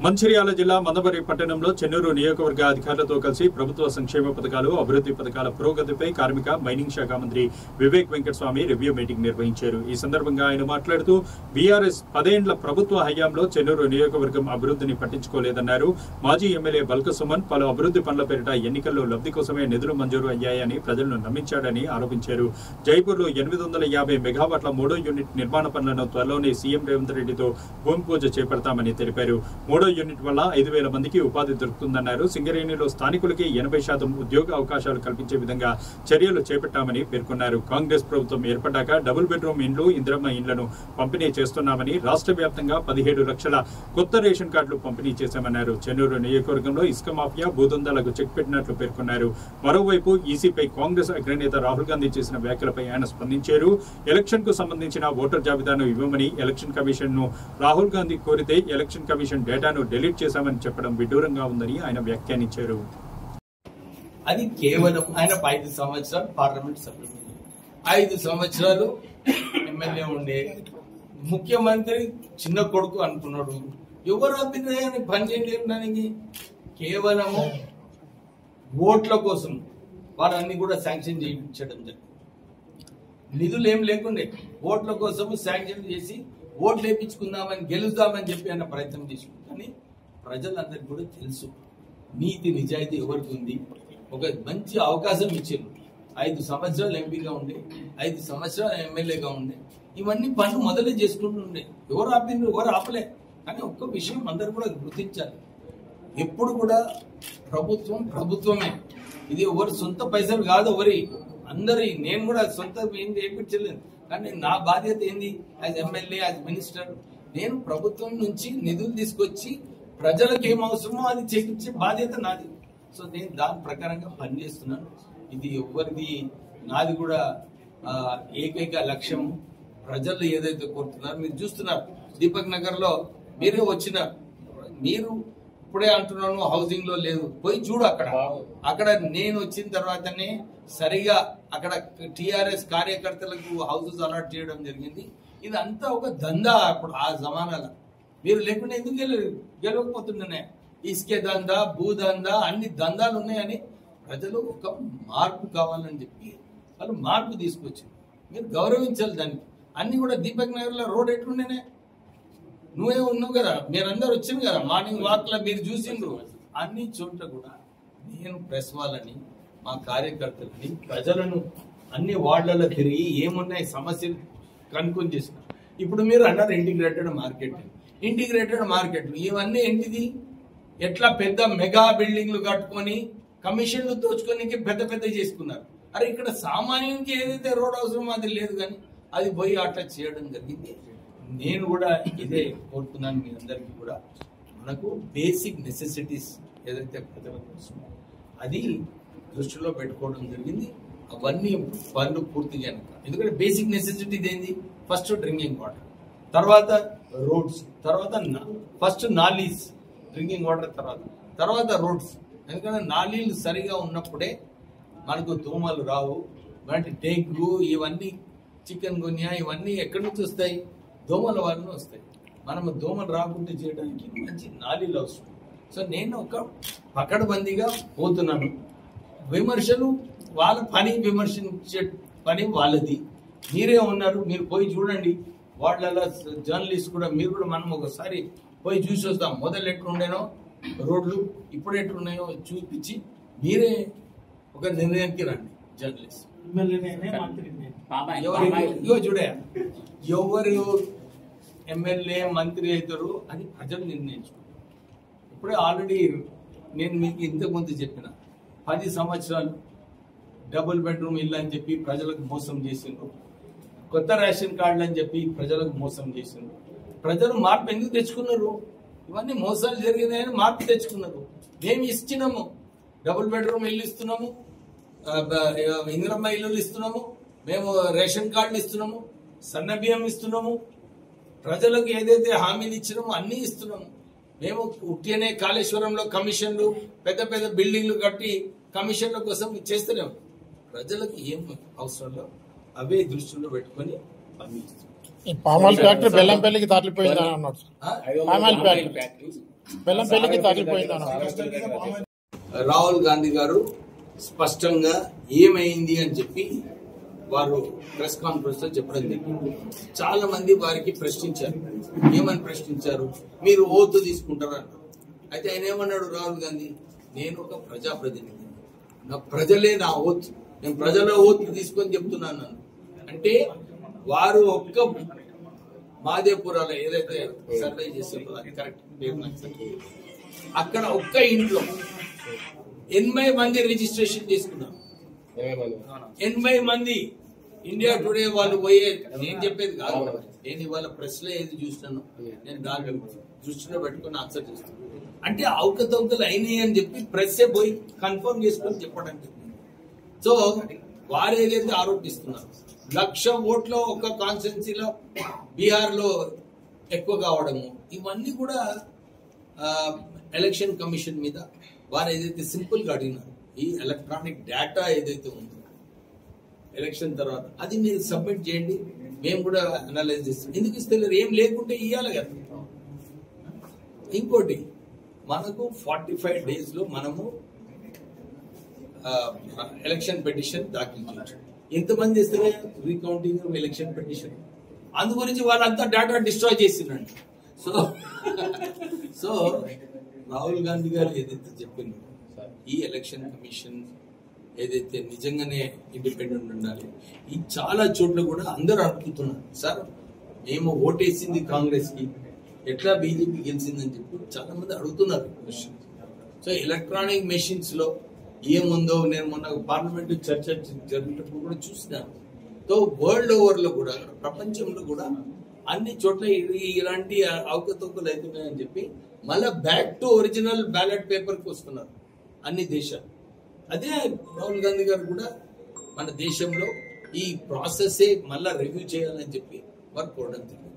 మంచిర్యాల జిల్లా మందమరి పట్టణంలో చెన్నూరు నియోజకవర్గ అధికారులతో కలిసి ప్రభుత్వ సంక్షేమ పథకాలు అభివృద్ధి పథకాల పురోగతిపై కార్మిక మైనింగ్ శాఖ మంత్రి వివేక్ వెంకటస్వామి రివ్యూ మీటింగ్ నిర్వహించారు. ఈ సందర్భంగా ఆయన మాట్లాడుతూ బీఆర్ఎస్ 10 ఏండ్ల ప్రభుత్వ హయాంలో చెన్నూరు నియోజకవర్గం అభివృద్ధిని పట్టించుకోలేదన్నారు. మాజీ ఎమ్మెల్యే బల్క సుమన్ పలు అభివృద్ధి పనుల పేరిట ఎన్నికల్లో లబ్ధి కోసమే నిధులు మంజూరు అయ్యాయని ప్రజలను నమ్మించాడని ఆరోపించారు. జైపూర్లో 850 మెగావాట్ల 3వ యూనిట్ నిర్మాణ పనులను త్వరలోనే సీఎం రేవంత్ రెడ్డితో భూమి పూజ చేపడతామని తెలిపారు. 3వ యూనిట్ వల్ల 5,000 మందికి ఉపాధి దొరుకుతుందన్నారు. సింగరేణిలో స్థానికులకి 80% ఉద్యోగ అవకాశాలు కల్పించే విధంగా చర్యలు చేపట్టామని పేర్కొన్నారు. కాంగ్రెస్ ప్రభుత్వం ఏర్పడ్డాక డబుల్ బెడ్రూమ్ ఇండ్లు, ఇందిరమ్మ ఇండ్లను పంపిణీ చేస్తున్నామని, రాష్ట్ర వ్యాప్తంగా 17 లక్షల కొత్త రేషన్ కార్డులు పంపిణీ చేశామన్నారు. చెన్నూరు నియోజకవర్గంలో ఇసుక మాఫియా భూదందాలకు చెక్ పెట్టినట్లు పేర్కొన్నారు. మరోవైపు ఈసీపై కాంగ్రెస్ అగ్రనేత రాహుల్ గాంధీ చేసిన వ్యాఖ్యలపై ఆయన స్పందించారు. ఎలక్షన్ కు సంబంధించిన ఓటర్ జాబితాను ఇవ్వమని ఎలక్షన్ కమిషన్ ను రాహుల్ గాంధీ కోరితే ఎలక్షన్ కమిషన్ డేటాను డిలీట్ చేశామని చెప్పడం విడ్డూరంగా ఉందని ఆయన వ్యాఖ్యానించారు. అది కేవలం ఆయన 5 సంవత్సరాలు పార్లమెంట్ సభ్యుడు, 5 సంవత్సరాలు ఎమ్మెల్యే ఉండే ముఖ్యమంత్రి చిన్న కొడుకు అనుకున్నాడు. ఎవరు అభ్యుదయాన్ని పనిచేయలేరు. దానికి కేవలము ఓట్ల కోసం వారన్నీ కూడా శాంక్షన్ చేయించడం జరిగింది. నిధులు ఏం లేకుండే ఓట్ల కోసం శాంక్షన్ చేసి ఓట్లు వేయించుకుందామని గెలుద్దామని చెప్పి ఆయన ప్రయత్నం చేసింది. కానీ ప్రజలందరికీ కూడా తెలుసు నీతి నిజాయితీ ఎవరికి ఉంది. ఒక మంచి అవకాశం ఇచ్చారు. 5 సంవత్సరాలు ఎంపీగా ఉండే, 5 సంవత్సరాలు ఎమ్మెల్యేగా ఉండే, ఇవన్నీ పనులు మొదలే చేసుకుంటూ ఉండే. ఎవరు ఆపిండ్రు, ఎవరు ఆపలే. కానీ ఒక్క విషయం అందరు కూడా గుర్తించాలి. ఎప్పుడు కూడా ప్రభుత్వమే. ఇది ఎవరు సొంత పైసలు కాదు, ఎవరి అందరి. నేను కూడా సొంత ఏం చేయించలేదు. కానీ నా బాధ్యత ఏంది, యాజ్ ఎమ్మెల్యే, యాజ్ మినిస్టర్, నేను ప్రభుత్వం నుంచి నిధులు తీసుకొచ్చి ప్రజలకు ఏం అవసరమో అది చేయించే బాధ్యత నాది. సో నేను దాని ప్రకారంగా పనిచేస్తున్నాను. ఇది ఎవరిది, నాది కూడా ఏకైక లక్ష్యం. ప్రజలు ఏదైతే కోరుతున్నారో మీరు చూస్తున్నారు. దీపక్ నగర్ లో మీరే వచ్చిన, మీరు ఇప్పుడే అంటున్నాను హౌసింగ్ లో లేదు, పోయి చూడు. అక్కడ నేను వచ్చిన తర్వాతనే సరిగా అక్కడ టిఆర్ఎస్ కార్యకర్తలకు హౌసెస్ అలాట్ చేయడం జరిగింది. ఇది అంతా ఒక దందా. అప్పుడు ఆ జమానాలో మీరు లేకుండా ఎందుకు గెలవకపోతుండనే. ఇసుకే దందా, భూదందా, అన్ని దందాలు ఉన్నాయని ప్రజలు ఒక మార్పు కావాలని చెప్పి వాళ్ళు మార్పు తీసుకొచ్చారు. మీరు గౌరవించాలి దానికి. అన్ని కూడా దీపక్ నగర్ లో రోడ్ ఎట్లుండేనే, నువ్వే ఉన్నావు కదా, మీరందరూ వచ్చింది కదా మార్నింగ్ వాక్ లో, మీరు చూసిండ్రు. అన్ని చోట్ల కూడా నేను ప్రెస్ వాళ్ళని, మా కార్యకర్తలని, ప్రజలను అన్ని వార్డులలో తిరిగి ఏమున్నాయి సమస్యలు కనుక్కొని చేసిన. ఇప్పుడు మీరు అన్నారు ఇంటిగ్రేటెడ్ మార్కెట్ ఇవన్నీ ఏంటిది? ఎట్లా పెద్ద మెగా బిల్డింగ్లు కట్టుకొని కమిషన్లు దోచుకొని పెద్ద చేసుకున్నారు. అరే ఇక్కడ సామాన్యునికి ఏదైతే రోడ్ అవసరమో అది లేదు, కానీ అది పోయి అట్లా చేయడం జరిగింది. నేను కూడా ఇదే కోరుతున్నాను మీ అందరికీ కూడా, మనకు బేసిక్ నెసెసిటీస్ ఏదైతే ప్రజల కోసమో అది దృష్టిలో పెట్టుకోవడం జరిగింది. అవన్నీ పనులు పూర్తిగా, ఎందుకంటే బేసిక్ నెసెసిటీ ఏంది? ఫస్ట్ డ్రింకింగ్ వాటర్, తర్వాత రోడ్స్, తర్వాత ఫస్ట్ నాలీస్, డ్రింకింగ్ వాటర్ తర్వాత రోడ్స్. ఎందుకంటే నాలీలు సరిగా ఉన్నప్పుడే మనకు దోమలు రావు. అంటే డెంగ్యూ, ఇవన్నీ చికెన్ గున్యా, ఇవన్నీ ఎక్కడి నుంచి వస్తాయి? దోమల వలన వస్తాయి. మనము దోమలు రాకుండా చేయడానికి మంచి నాలీలు అవసరం. సో నేను ఒక పకడ్బందీగా పోతున్నాను. విమర్శలు వాళ్ళ పని, విమర్శించే పని వాళ్ళది. మీరే ఉన్నారు, మీరు పోయి చూడండి. వాళ్ళ జర్నలిస్ట్ కూడా, మీరు కూడా, మనం ఒకసారి పోయి చూసి వస్తాం. మొదలు ఎట్లుండేనో రోడ్లు, ఇప్పుడు ఎట్లున్నాయో చూపించి మీరే ఒక నిర్ణయానికి రండి. జర్నలిస్ట్ చూడే ఎవరు ఎమ్మెల్యే మంత్రి అవుతారు అని ప్రజలు నిర్ణయించుకుంటారు. ఇప్పుడే ఆల్రెడీ నేను మీకు ఇంతకుముందు చెప్పిన 10 సంవత్సరాలు డబుల్ బెడ్రూమ్ ఇల్లు అని చెప్పి ప్రజలకు మోసం చేసిండ్రు. కొత్త రేషన్ కార్డులు అని చెప్పి ప్రజలకు మోసం చేసిండ్రు. ప్రజలు మార్పు ఎందుకు తెచ్చుకున్నారు? ఇవన్నీ మోసాలు జరిగినాయని మార్పు తెచ్చుకున్నారు. మేము ఇచ్చినాము, డబుల్ బెడ్రూమ్ ఇల్లు ఇస్తున్నాము, ఇందిరమ్మ ఇల్లులు ఇస్తున్నాము, మేము రేషన్ కార్డులు ఇస్తున్నాము, సన్న బియ్యం ఇస్తున్నాము, ప్రజలకు ఏదైతే హామీలు ఇచ్చినామో అన్ని ఇస్తున్నాము. మేము ఉట్టినే కాళేశ్వరంలో కమిషన్లు, పెద్ద బిల్డింగ్లు కట్టి కమిషన్ల కోసం చేస్తున్నాము. ప్రజలకు ఏం అవసరంలో అవే దృష్టిలో పెట్టుకొని పనిచేస్తున్నాం. పామాయిల్ ఫ్యాక్టరీ బెల్లంపల్లికి తరలిపోయిందని అన్నాడు. పామాయిల్ ఫ్యాక్టరీ రాహుల్ గాంధీ గారు స్పష్టంగా ఏమైంది అని చెప్పి వారు ప్రెస్ కాన్ఫరెన్స్ లో చెప్పడం జరిగింది. చాలా మంది వారికి ప్రశ్నించారు. ఏమని ప్రశ్నించారు? మీరు ఓతు తీసుకుంటారన్నారు. అయితే ఆయన ఏమన్నాడు రాహుల్ గాంధీ, నేను ఒక ప్రజాప్రతినిధి, నా ప్రజలే నా ఓతు, నేను ప్రజల ఓతు తీసుకొని చెప్తున్నాను. అంటే వారు ఒక్క మాదేపురాలో ఏదైతే సర్వే చేసారో అది కరెక్ట్ అక్కడ ఒక్క ఇంట్లో 80 మంది రిజిస్ట్రేషన్ చేసుకున్నారు. 80 మంది ఇండియా టుడే వాళ్ళు పోయే, నేను చెప్పేది కాదు, నేను ఇవాళ ప్రెస్ లో ఏది చూస్తున్నాను నేను దాని దృష్టిలో పెట్టుకుని ఆన్సర్ చేస్తాను. అంటే అవకతవకలు అయినాయి అని చెప్పి ప్రెస్ పోయి కన్ఫర్మ్ చేసుకొని చెప్పడానికి. సో వారు ఏదైతే ఆరోపిస్తున్నారు 1,00,000 ఓట్లు ఒక కాన్స్టిట్యున్సీలో బీహార్ లో ఎక్కువ కావడము, ఇవన్నీ కూడా ఎలక్షన్ కమిషన్ మీద వారు ఏదైతే సింపుల్ గా అడిగినారు, ఈ ఎలక్ట్రానిక్ డేటా ఏదైతే ఉందో ఎలక్షన్ తర్వాత అది మీరు సబ్మిట్ చేయండి, మేము కూడా అనలైజ్ చేస్తాం. ఎందుకు ఇస్తలేరు? ఏం లేకుంటే ఇవ్వాలి కదా. ఇంకోటి, మనకు 45 days లో మనము ఎలక్షన్ పిటిషన్ దాఖలు చేయొచ్చు. ఎంతమంది ఇస్తే రీకౌంటింగ్ ఎలక్షన్ పిటిషన్, అందు గురించి వాళ్ళంతా డేటా డిస్ట్రాయ్ చేసిందండి. సో రాహుల్ గాంధీ గారు ఏదైతే చెప్పిందో ఈ ఎలక్షన్ కమిషన్ ఏదైతే నిజంగానే ఇండిపెండెంట్ ఉండాలి, ఈ చాలా చోట్ల కూడా అందరూ అడుగుతున్నారు, సార్ మేము ఓటేసింది కాంగ్రెస్ కి, ఎట్లా బీజేపీ గెలిచిందని చెప్పి చాలా మంది అడుగుతున్నారు క్వశ్చన్. సో ఎలక్ట్రానిక్ మెషిన్స్ లో ఏముందో నేను మొన్న పార్లమెంట్ చర్చ జరిగినప్పుడు కూడా చూసినాను. సో వరల్డ్ ఓవర్ లో కూడా, ప్రపంచంలో కూడా అన్ని చోట్ల ఇలాంటి అవకతవకలు అవుతున్నాయని చెప్పి మళ్ళా back to original ballot paper కి వస్తున్నారు అన్ని దేశాలు. అదే రాహుల్ గాంధీ గారు కూడా మన దేశంలో ఈ ప్రాసెస్ మళ్ళా రివ్యూ చేయాలని చెప్పి వారు కోరడం జరిగింది.